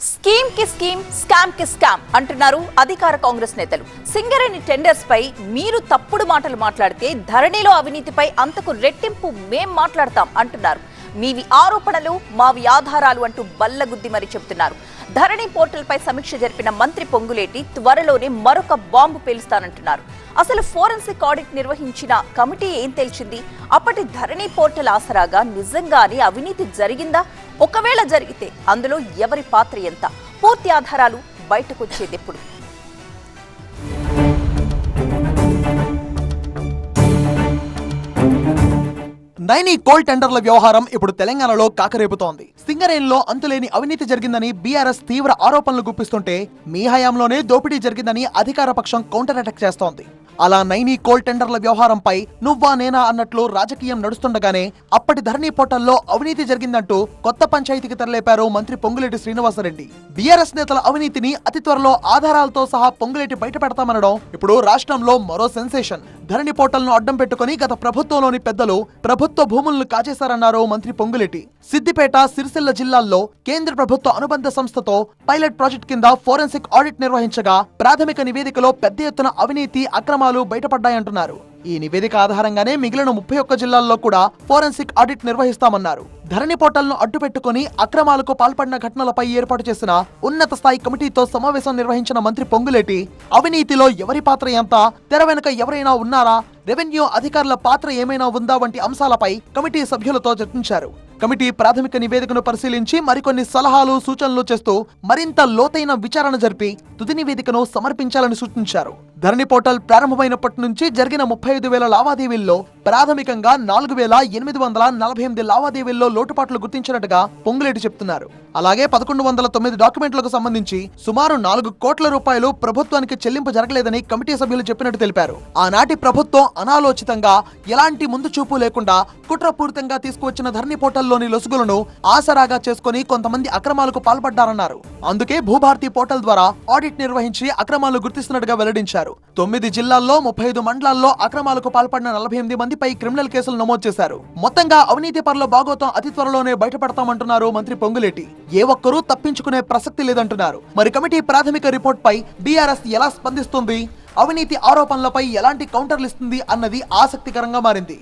Scheme కి scheme, scam కి scam అంటున్నారు అధికార కాంగ్రెస్ నేతలు. సింగరేణి టెండర్స్ పై మీరు తప్పుడు మాటలు మాట్లాడితే ధరణిలో అవినీతిపై అంతకు రెట్టింపు మేం మాట్లాడతాం అంటున్నారు. మీవి ఆరోపణలు, మావి ఆధారాలు అంటూ బల్లగుద్ది మరి చెబుతున్నారు. ధరణి పోర్టల్ పై సమీక్ష జరిపిన మంత్రి పొంగులేటి త్వరలోనే మరొక బాంబు పేలుస్తానంటున్నారు. అసలు ఫోరెన్సిక్ ఆడిట్ నిర్వహించిన కమిటీ ఏం తేల్చింది? అప్పటి ధరణి పోర్టల్ ఆసరాగా నిజంగానే అవినీతి జరిగిందా? ఒకవేళ జరిగితే అందులో ఎవరి పాత్ర ఎంత? పూర్తి ఆధారాలు బయటకొచ్చేదెప్పుడు? నైని కోల్ టెండర్ల వ్యవహారం ఇప్పుడు తెలంగాణలో కాకరేపుతోంది. సింగరేణిలో అంతులేని అవినీతి జరిగిందని బీఆర్ఎస్ తీవ్ర ఆరోపణలు గుప్పిస్తుంటే, మీ హయాంలోనే దోపిడీ జరిగిందని అధికార పక్షం కౌంటర్ అటాక్ చేస్తోంది. అలా నైని కోల్ టెండర్ల వ్యవహారంపై నువ్వా నేనా అన్నట్లు రాజకీయం నడుస్తుండగానే అప్పటి ధరణి పోర్టల్లో అవినీతి జరిగిందంటూ కొత్త పంచాయతీకి తెరలేపారు మంత్రి పొంగులేటి శ్రీనివాసరెడ్డి. బీఆర్ఎస్ నేతల అవినీతిని అతి త్వరలో ఆధారాలతో సహా పొంగులేటి బయట పెడతామనడం ఇప్పుడు రాష్ట్రంలో మరో సెన్సేషన్. ధరణి పోర్టల్ ను అడ్డం పెట్టుకుని గత ప్రభుత్వంలోని పెద్దలు ప్రభుత్వ భూములను కాజేశారన్నారు మంత్రి పొంగులేటి. సిద్దిపేట, సిరిసిల్ల జిల్లాల్లో కేంద్ర ప్రభుత్వ అనుబంధ సంస్థతో పైలట్ ప్రాజెక్ట్ కింద ఫోరెన్సిక్ ఆడిట్ నిర్వహించగా ప్రాథమిక నివేదికలో పెద్ద ఎత్తున అవినీతి, అక్రమాలు బయటపడ్డాయంటున్నారు. ఈ నివేదిక ఆధారంగానే మిగిలిన 31 జిల్లాల్లో కూడా ఫోరెన్సిక్ ఆడిట్ నిర్వహిస్తామన్నారు. ధరణి పోర్టల్ను అడ్డుపెట్టుకుని అక్రమాలకు పాల్పడిన ఘటనలపై ఏర్పాటు చేసిన ఉన్నత స్థాయి కమిటీతో సమావేశం నిర్వహించిన మంత్రి పొంగులేటి అవినీతిలో ఎవరి పాత్ర ఎంత, తెర వెనుక ఎవరైనా ఉన్నారా, రెవెన్యూ అధికారుల పాత్ర ఏమైనా ఉందా వంటి అంశాలపై కమిటీ సభ్యులతో చర్చించారు. కమిటీ ప్రాథమిక నివేదికను పరిశీలించి మరికొన్ని సలహాలు, సూచనలు చేస్తూ మరింత లోతైన విచారణ జరిపి తుది నివేదికను సమర్పించాలని సూచించారు. ధరణి పోర్టల్ ప్రారంభమైనప్పటి నుంచి జరిగిన 35,000 లావాదేవీల్లో ప్రాథమికంగా 4,848 లావాదేవీల్లో లోటుపాట్లు గుర్తించినట్టుగా పొంగులేటి చెప్తున్నారు. అలాగే 1109 డాక్యుమెంట్లకు సంబంధించి సుమారు 4 కోట్ల రూపాయలు ప్రభుత్వానికి చెల్లింపు జరగలేదని కమిటీ సభ్యులు చెప్పినట్టు తెలిపారు. ఆనాటి ప్రభుత్వం అనాలోచితంగా, ఎలాంటి ముందు చూపు లేకుండా కుట్రపూరితంగా తీసుకువచ్చిన ధరణి పోర్టల్లోని లొసుగులను ఆసరాగా చేసుకుని కొంతమంది అక్రమాలకు పాల్పడ్డారన్నారు. అందుకే భూభారతి పోర్టల్ ద్వారా ఆడిట్ నిర్వహించి అక్రమాలు గుర్తిస్తున్నట్టుగా వెల్లడించారు. 9 జిల్లాల్లో 35 మండలాల్లో అక్రమాలకు పాల్పడిన 48 మందిపై క్రిమినల్ కేసులు నమోదు చేశారు. మొత్తంగా అవినీతి పరుల భాగోతం అతి త్వరలోనే బయటపడతామంటున్నారు మంత్రి పొంగులేటి. ఏ ఒక్కరూ తప్పించుకునే ప్రసక్తి లేదంటున్నారు. మరి కమిటీ ప్రాథమిక రిపోర్ట్ పై బీఆర్ఎస్ ఎలా స్పందిస్తుంది, అవినీతి ఆరోపణలపై ఎలాంటి కౌంటర్లు ఇస్తుంది అన్నది ఆసక్తికరంగా మారింది.